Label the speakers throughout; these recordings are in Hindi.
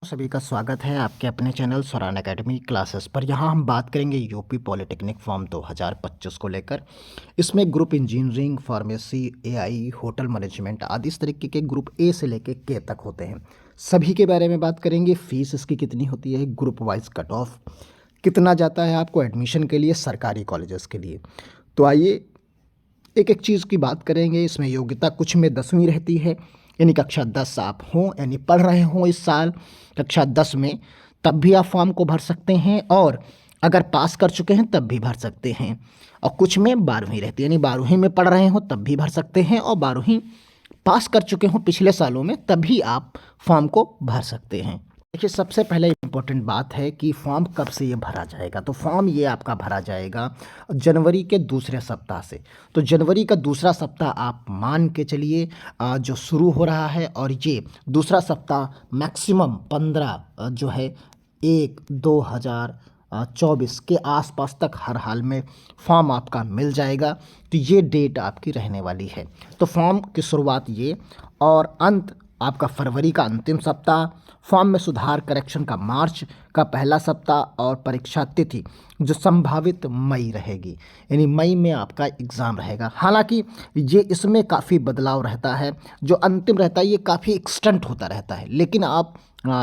Speaker 1: सभी का स्वागत है आपके अपने चैनल स्वरान एकेडमी क्लासेस पर। यहाँ हम बात करेंगे यूपी पॉलिटेक्निक फॉर्म 2025 को लेकर। इसमें group engineering, pharmacy, AI, hotel management आदि इस तरीके के ग्रुप ए से लेकर के तक होते हैं। सभी के बारे में बात करेंगे। फीस इसकी कितनी होती है, ग्रुप वाइज कट ऑफ कितना जाता है आपको एडमिशन के लिए सरकारी कॉलेजेस के लिए। तो आइए एक एक चीज़ की बात करेंगे। इसमें योग्यता कुछ में 10वीं रहती है, यानी कक्षा 10 आप हों, यानी पढ़ रहे हों इस साल कक्षा 10 में, तब भी आप फॉर्म को भर सकते हैं, और अगर पास कर चुके हैं तब भी भर सकते हैं। और कुछ में 12वीं रहती है, यानी 12वीं में पढ़ रहे हो तब भी भर सकते हैं, और 12वीं पास कर चुके हों पिछले सालों में तब भी आप फॉर्म को भर सकते हैं। देखिए, सबसे पहले इम्पोर्टेंट बात है कि फॉर्म कब से ये भरा जाएगा। तो फॉर्म ये आपका भरा जाएगा जनवरी के दूसरे सप्ताह से। तो जनवरी का दूसरा सप्ताह आप मान के चलिए जो शुरू हो रहा है, और ये दूसरा सप्ताह मैक्सिमम 15 जो है 1/2/2024 के आसपास तक हर हाल में फॉर्म आपका मिल जाएगा। तो ये डेट आपकी रहने वाली है। तो फॉर्म की शुरुआत ये, और अंत आपका फरवरी का अंतिम सप्ताह, फॉर्म में सुधार करेक्शन का मार्च का पहला सप्ताह, और परीक्षा तिथि जो संभावित मई रहेगी, यानी मई में आपका एग्ज़ाम रहेगा। हालांकि ये इसमें काफ़ी बदलाव रहता है, जो अंतिम रहता है ये काफ़ी एक्सटेंट होता रहता है, लेकिन आप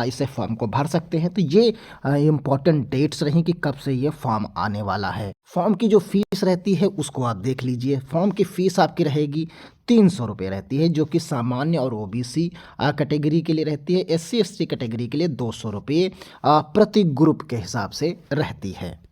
Speaker 1: इसे फॉर्म को भर सकते हैं। तो ये इम्पॉर्टेंट डेट्स रहीं कि कब से ये फॉर्म आने वाला है। फॉर्म की जो फीस रहती है उसको आप देख लीजिए। फॉर्म की फ़ीस आपकी रहेगी 300 रुपये रहती है, जो कि सामान्य और ओबीसी कैटेगरी के लिए रहती है। एससी एसटी कैटेगरी के लिए 200 रुपये प्रति ग्रुप के हिसाब से रहती है।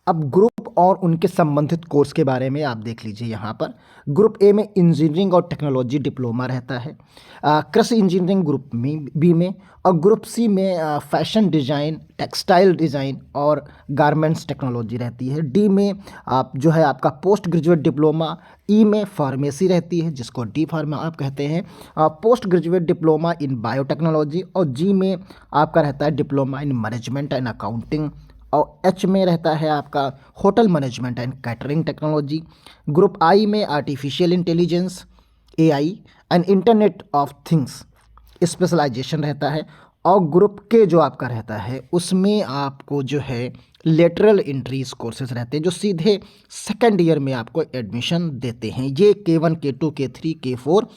Speaker 1: अब ग्रुप और उनके संबंधित कोर्स के बारे में आप देख लीजिए। यहाँ पर ग्रुप ए में इंजीनियरिंग और टेक्नोलॉजी डिप्लोमा रहता है, कृषि इंजीनियरिंग ग्रुप में बी में, और ग्रुप सी में फैशन डिज़ाइन, टेक्सटाइल डिज़ाइन और गारमेंट्स टेक्नोलॉजी रहती है। डी में आप जो है आपका पोस्ट ग्रेजुएट डिप्लोमा, ई में फार्मेसी रहती है जिसको डी फार्मा आप कहते हैं, post graduate diploma in biotechnology, और जी में आपका रहता है diploma in management and accounting, और एच में रहता है आपका hotel management and catering technology. Group I में artificial intelligence, AI and internet of things specialisation रहता है। और ग्रुप के जो आपका रहता है उसमें आपको जो है लेटरल एंट्रीज कोर्सेज रहते हैं, जो सीधे सेकेंड ईयर में आपको एडमिशन देते हैं। ये K1 K2 K3 K4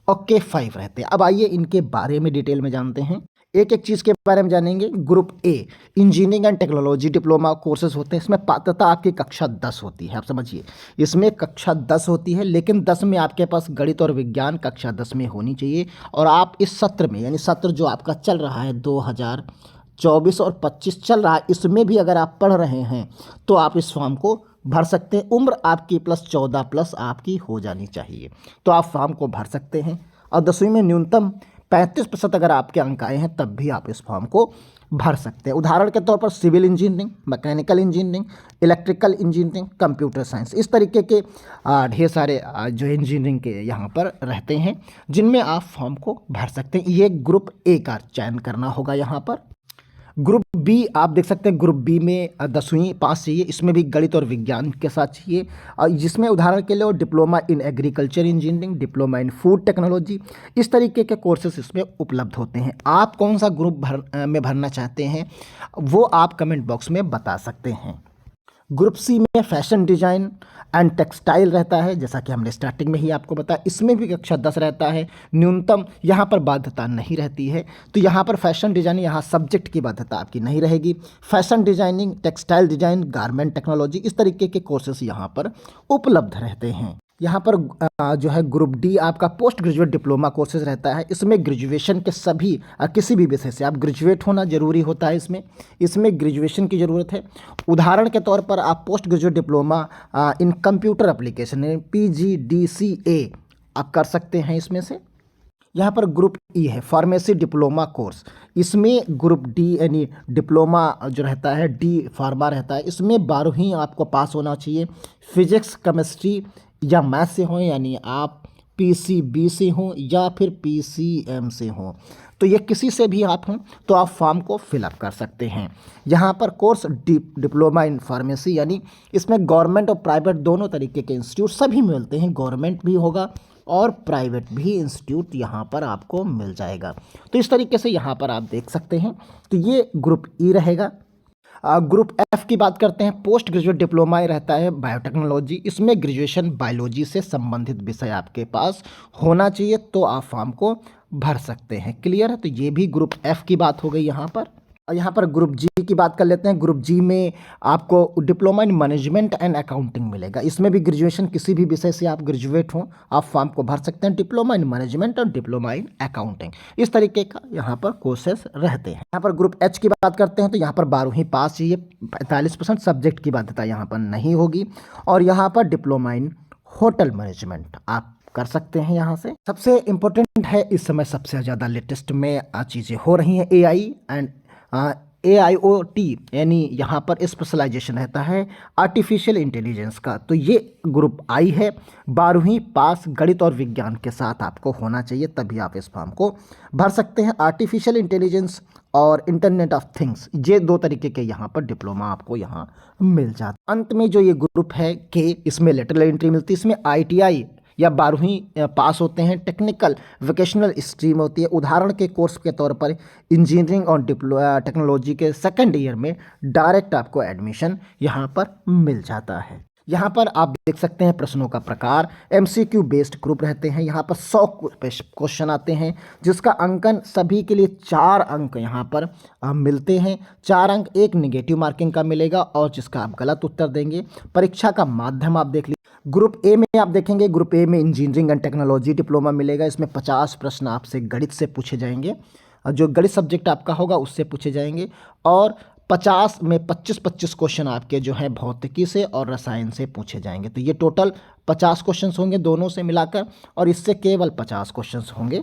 Speaker 1: और K5 रहते हैं। अब आइए इनके बारे में डिटेल में जानते हैं, एक एक चीज़ के बारे में जानेंगे। Group A engineering and technology diploma courses होते हैं। इसमें पात्रता आपकी कक्षा 10 होती है। आप समझिए, इसमें कक्षा 10 होती है, लेकिन 10 में आपके पास गणित और विज्ञान कक्षा 10 में होनी चाहिए। और आप इस सत्र में, यानी सत्र जो आपका चल रहा है 2024 और 25 चल रहा है, इसमें भी अगर आप पढ़ रहे हैं तो आप इस फॉर्म को भर सकते हैं। उम्र आपकी +14+ आपकी हो जानी चाहिए, तो आप फॉर्म को भर सकते हैं। और 10वीं में न्यूनतम 35% अगर आपके अंक आए हैं तब भी आप इस फॉर्म को भर सकते हैं। उदाहरण के तौर पर civil engineering, mechanical engineering, electrical engineering, computer science, इस तरीके के ढेर सारे जो इंजीनियरिंग के यहाँ पर रहते हैं, जिनमें आप फॉर्म को भर सकते हैं। ये ग्रुप ए का चयन करना होगा। यहाँ पर ग्रुप बी आप देख सकते हैं। ग्रुप बी में 10वीं पास चाहिए, इसमें भी गणित और विज्ञान के साथ चाहिए, जिसमें उदाहरण के लिए diploma in agriculture engineering, diploma in food technology, इस तरीके के कोर्सेस इसमें उपलब्ध होते हैं। आप कौन सा ग्रुप में भरना चाहते हैं वो आप कमेंट बॉक्स में बता सकते हैं। ग्रुप सी में फैशन डिज़ाइन एंड टेक्सटाइल रहता है, जैसा कि हमने स्टार्टिंग में ही आपको बताया। इसमें भी कक्षा 10 रहता है, न्यूनतम यहाँ पर बाध्यता नहीं रहती है। तो यहाँ पर फैशन डिज़ाइनिंग, यहाँ सब्जेक्ट की बाध्यता आपकी नहीं रहेगी। Fashion designing, textile design, garment technology, इस तरीके के कोर्सेस यहाँ पर उपलब्ध रहते हैं। यहाँ पर जो है ग्रुप डी आपका पोस्ट ग्रेजुएट डिप्लोमा कोर्सेज रहता है। इसमें ग्रेजुएशन के सभी किसी भी विषय से आप ग्रेजुएट होना ज़रूरी होता है। इसमें ग्रेजुएशन की ज़रूरत है। उदाहरण के तौर पर आप पोस्ट ग्रेजुएट डिप्लोमा इन कंप्यूटर एप्लीकेशन PGDCA आप कर सकते हैं इसमें से। यहाँ पर ग्रुप ई है फार्मेसी डिप्लोमा कोर्स, इसमें ग्रुप डी यानी डिप्लोमा जो रहता है डी फार्मा रहता है। इसमें 12वीं आपको पास होना चाहिए। फिजिक्स, केमिस्ट्री या मैथ से हों, यानी आप PCB से हों या फिर PCM से हों, तो ये किसी से भी आप हों तो आप फॉर्म को फिलअप कर सकते हैं। यहाँ पर कोर्स डिप्लोमा इन फार्मेसी, यानी इसमें गवर्नमेंट और प्राइवेट दोनों तरीके के इंस्टीट्यूट सभी मिलते हैं। गवर्नमेंट भी होगा, और प्राइवेट भी इंस्टीट्यूट यहाँ पर आपको मिल जाएगा। तो इस तरीके से यहाँ पर आप देख सकते हैं। तो ये ग्रुप ई रहेगा। ग्रुप एफ की बात करते हैं, पोस्ट ग्रेजुएट डिप्लोमा रहता है बायोटेक्नोलॉजी। इसमें ग्रेजुएशन बायोलॉजी से संबंधित विषय आपके पास होना चाहिए, तो आप फॉर्म को भर सकते हैं। क्लियर है? तो ये भी ग्रुप एफ की बात हो गई यहाँ पर। यहाँ पर ग्रुप जी की बात कर लेते हैं। ग्रुप जी में आपको diploma in management and accounting मिलेगा। इसमें भी ग्रेजुएशन किसी भी विषय से आप ग्रेजुएट हों, आप फॉर्म को भर सकते हैं। डिप्लोमा इन मैनेजमेंट और डिप्लोमा इन अकाउंटिंग, इस तरीके का यहाँ पर कोर्सेस रहते हैं। यहाँ पर ग्रुप एच की बात करते हैं तो यहाँ पर 12वीं पास चाहिए, 45% सब्जेक्ट की बाध्यता यहाँ पर नहीं होगी। और यहाँ पर डिप्लोमा इन होटल मैनेजमेंट आप कर सकते हैं। यहाँ से सबसे इम्पोर्टेंट है, इस समय सबसे ज़्यादा लेटेस्ट में चीज़ें हो रही हैं, AI एंड AIoT, यानी यहाँ पर स्पेशलाइजेशन रहता है आर्टिफिशियल इंटेलिजेंस का। तो ये ग्रुप आई है। 12वीं पास गणित और विज्ञान के साथ आपको होना चाहिए, तभी आप इस फॉर्म को भर सकते हैं। आर्टिफिशियल इंटेलिजेंस और इंटरनेट ऑफ थिंग्स, ये 2 तरीके के यहाँ पर डिप्लोमा आपको यहाँ मिल जाता। अंत में जो ये ग्रुप है के, इसमें लेटरल एंट्री मिलती है। इसमें ITI या 12वीं पास होते हैं, टेक्निकल वोकेशनल स्ट्रीम होती है। उदाहरण के कोर्स के तौर पर इंजीनियरिंग और टेक्नोलॉजी के सेकंड ईयर में डायरेक्ट आपको एडमिशन यहाँ पर मिल जाता है। यहाँ पर आप देख सकते हैं प्रश्नों का प्रकार MCQ बेस्ड ग्रुप रहते हैं। यहाँ पर 100 क्वेश्चन आते हैं, जिसका अंकन सभी के लिए 4 अंक यहाँ पर मिलते हैं। 4 अंक एक नेगेटिव मार्किंग का मिलेगा, और जिसका आप गलत उत्तर देंगे। परीक्षा का माध्यम आप देख लीजिए। ग्रुप ए में आप देखेंगे, ग्रुप ए में इंजीनियरिंग एंड टेक्नोलॉजी डिप्लोमा मिलेगा। इसमें 50 प्रश्न आपसे गणित से पूछे जाएंगे, जो गणित सब्जेक्ट आपका होगा उससे पूछे जाएंगे। और 50 में 25-25 क्वेश्चन आपके जो हैं भौतिकी से और रसायन से पूछे जाएंगे। तो ये टोटल 50 क्वेश्चन होंगे दोनों से मिलाकर, और इससे केवल 50 क्वेश्चन होंगे।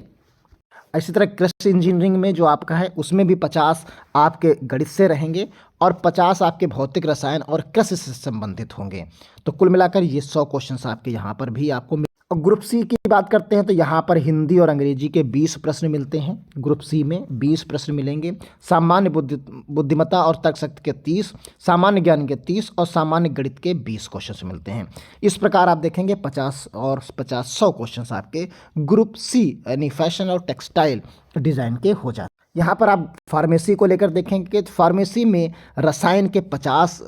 Speaker 1: इसी तरह कृषि इंजीनियरिंग में जो आपका है, उसमें भी 50 आपके गणित से रहेंगे और 50 आपके भौतिक रसायन और कृषि से संबंधित होंगे। तो कुल मिलाकर ये 100 क्वेश्चन आपके यहाँ पर भी आपको और ग्रुप सी की बात करते हैं तो यहाँ पर हिंदी और अंग्रेजी के 20 प्रश्न मिलते हैं। ग्रुप सी में 20 प्रश्न मिलेंगे। सामान्य बुद्धिमत्ता और तर्कशक्ति के 30, सामान्य ज्ञान के 30 और सामान्य गणित के 20 क्वेश्चन मिलते हैं। इस प्रकार आप देखेंगे 50 और 50 100 क्वेश्चन आपके ग्रुप सी यानी फैशन और टेक्सटाइल डिज़ाइन के हो जाते हैं। यहाँ पर आप फार्मेसी को लेकर देखेंगे तो फार्मेसी में रसायन के 50,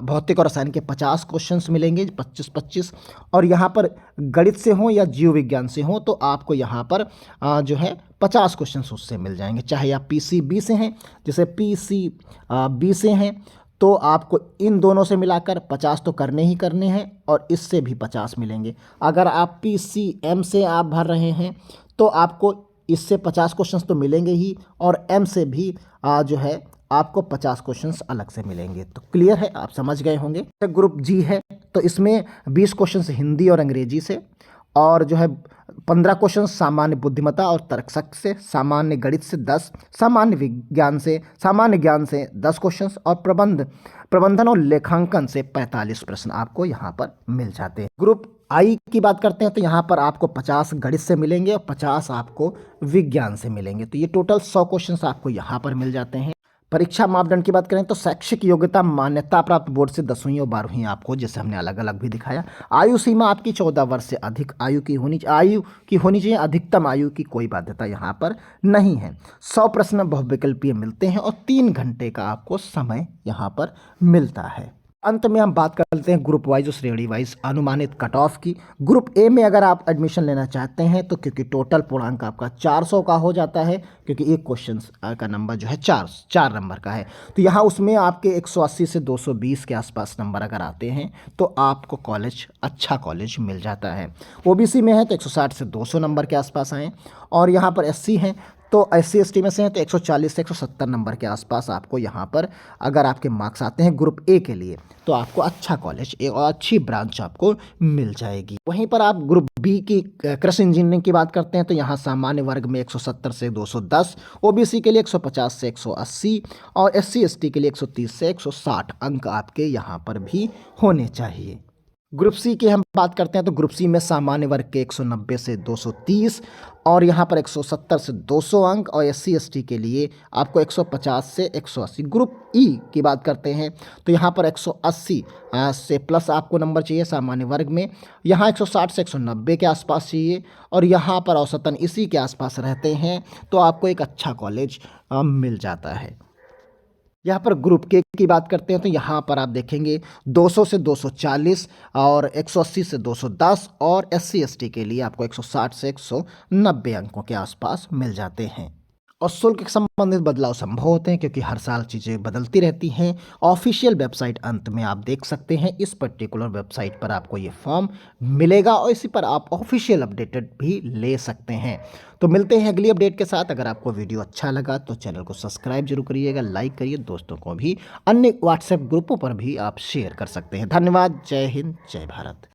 Speaker 1: भौतिक और रसायन के 50 क्वेश्चंस मिलेंगे, 25-25। और यहाँ पर गणित से हो या जीव विज्ञान से हो तो आपको यहाँ पर जो है 50 क्वेश्चंस उससे मिल जाएंगे। चाहे आप PCB से हैं, जैसे PCB से हैं, तो आपको इन दोनों से मिलाकर 50 तो करने ही करने हैं, और इससे भी 50 मिलेंगे। अगर आप PCM से आप भर रहे हैं तो आपको इससे 50 क्वेश्चंस तो मिलेंगे ही, और M से भी जो है आपको 50 क्वेश्चंस अलग से मिलेंगे। तो क्लियर है, आप समझ गए होंगे। ग्रुप जी है तो इसमें 20 क्वेश्चंस हिंदी और अंग्रेजी से, और जो है 15 क्वेश्चन सामान्य बुद्धिमत्ता और तर्कशक्ति से, सामान्य गणित से 10, सामान्य विज्ञान से, सामान्य ज्ञान से 10 क्वेश्चंस, और प्रबंधन और लेखांकन से 45 प्रश्न आपको यहाँ पर मिल जाते हैं। ग्रुप आई की बात करते हैं तो यहाँ पर आपको 50 गणित से मिलेंगे और 50 आपको विज्ञान से मिलेंगे। तो ये टोटल 100 क्वेश्चंस आपको यहाँ पर मिल जाते हैं। परीक्षा मापदंड की बात करें तो शैक्षिक योग्यता मान्यता प्राप्त बोर्ड से 10वीं और 12वीं आपको, जैसे हमने अलग अलग भी दिखाया। आयु सीमा आपकी 14 वर्ष से अधिक आयु की होनी चाहिए। अधिकतम आयु की कोई बाध्यता यहाँ पर नहीं है। 100 प्रश्न बहुविकल्पीय मिलते हैं और 3 घंटे का आपको समय यहाँ पर मिलता है। अंत में हम बात करते हैं ग्रुप वाइज और श्रेणी वाइज अनुमानित कट ऑफ की। ग्रुप ए में अगर आप एडमिशन लेना चाहते हैं तो क्योंकि टोटल पूर्णांक आपका 400 का हो जाता है, क्योंकि एक क्वेश्चन का नंबर जो है 4 नंबर का है, तो यहाँ उसमें आपके 180 से 220 के आसपास नंबर अगर आते हैं तो आपको अच्छा कॉलेज मिल जाता है। OBC में है तो 160 से 200 नंबर के आसपास आएँ, और यहाँ पर SC हैं तो SC ST में से हैं तो 140 से 170 नंबर के आसपास आपको यहाँ पर अगर आपके मार्क्स आते हैं ग्रुप ए के लिए तो आपको अच्छा कॉलेज और अच्छी ब्रांच आपको मिल जाएगी। वहीं पर आप ग्रुप बी की कृषि इंजीनियरिंग की बात करते हैं तो यहाँ सामान्य वर्ग में 170 से 210, OBC के लिए 150 से 180 और SC ST के लिए 130 से 160 अंक आपके यहाँ पर भी होने चाहिए। ग्रुप सी की हम बात करते हैं तो ग्रुप सी में सामान्य वर्ग के 190 से 230 और यहाँ पर 170 से 200 अंक और एससी एसटी के लिए आपको 150 से 180। ग्रुप ई की बात करते हैं तो यहाँ पर 180 से प्लस आपको नंबर चाहिए सामान्य वर्ग में। यहाँ 160 से 190 के आसपास चाहिए और यहाँ पर औसतन इसी के आसपास रहते हैं तो आपको एक अच्छा कॉलेज मिल जाता है। यहाँ पर ग्रुप के की बात करते हैं तो यहाँ पर आप देखेंगे 200 से 240 और 180 से 210 और एससी एसटी के लिए आपको 160 से 190 अंकों के आसपास मिल जाते हैं। और शुल्क के संबंधित बदलाव संभव होते हैं क्योंकि हर साल चीज़ें बदलती रहती हैं। ऑफिशियल वेबसाइट अंत में आप देख सकते हैं, इस पर्टिकुलर वेबसाइट पर आपको ये फॉर्म मिलेगा और इसी पर आप ऑफिशियल अपडेटेड भी ले सकते हैं। तो मिलते हैं अगली अपडेट के साथ। अगर आपको वीडियो अच्छा लगा तो चैनल को सब्सक्राइब जरूर करिएगा, लाइक करिए, दोस्तों को भी अन्य व्हाट्सएप ग्रुपों पर भी आप शेयर कर सकते हैं। धन्यवाद। जय हिंद, जय भारत।